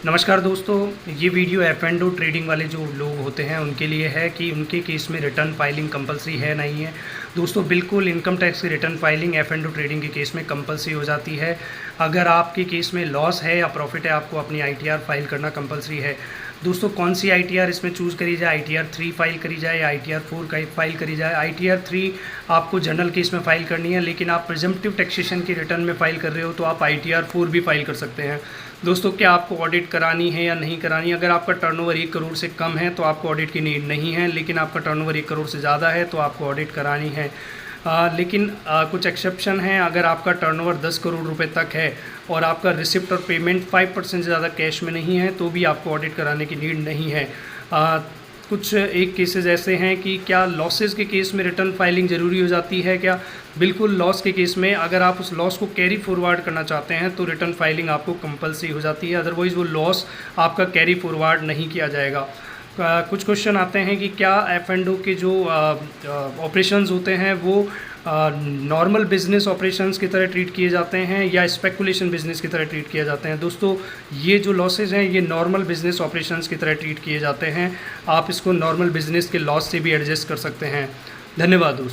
नमस्कार दोस्तों, ये video F and O trading वाले जो लोग होते हैं उनके लिए है कि उनके केस में रिटर्न फाइलिंग कंपलसरी है नहीं है। दोस्तों बिल्कुल इनकम टैक्स की return filing F and O trading के केस में कंपलसरी हो जाती है। अगर आपके केस में लॉस है या प्रॉफिट है, आपको अपनी आईटीआर फाइल करना कंपलसरी है। दोस्तों कौन सी आईटीआर इसमें चूज़ करी जाए, आईटीआर 3 फाइल करी जाए या आईटीआर 4 का फाइल करी जाए। आईटीआर 3 आपको जनरल केस में फ़ाइल करनी है, लेकिन आप प्रिजम्पटिव टैक्सेशन की रिटर्न में फ़ाइल कर रहे हो तो आप आईटीआर 4 भी फाइल कर सकते हैं। दोस्तों क्या आपको ऑडिट करानी है या नहीं करानी? अगर आपका टर्नओवर 1 करोड़ से कम है तो आपको ऑडिट की नीड नहीं है, लेकिन आपका टर्नओवर 1 करोड़ से ज़्यादा है तो आपको ऑडिट करानी है। लेकिन कुछ एक्सेप्शन हैं। अगर आपका टर्नओवर 10 करोड़ रुपए तक है और आपका रिसिप्ट और पेमेंट 5% से ज़्यादा कैश में नहीं है तो भी आपको ऑडिट कराने की नीड नहीं है। कुछ एक केसेस ऐसे हैं कि क्या लॉसेस के केस में रिटर्न फाइलिंग ज़रूरी हो जाती है क्या? बिल्कुल, लॉस के केस में अगर आप उस लॉस को कैरी फॉरवर्ड करना चाहते हैं तो रिटर्न फाइलिंग आपको कंपलसरी हो जाती है, अदरवाइज़ वो लॉस आपका कैरी फॉरवर्ड नहीं किया जाएगा। कुछ क्वेश्चन आते हैं कि क्या एफ एंड ओ के जो ऑपरेशंस होते हैं वो नॉर्मल बिजनेस ऑपरेशंस की तरह ट्रीट किए जाते हैं या स्पेकुलेशन बिजनेस की तरह ट्रीट किए जाते हैं? दोस्तों ये जो लॉसेज हैं ये नॉर्मल बिजनेस ऑपरेशंस की तरह ट्रीट किए जाते हैं। आप इसको नॉर्मल बिजनेस के लॉस से भी एडजस्ट कर सकते हैं। धन्यवाद दोस्तों।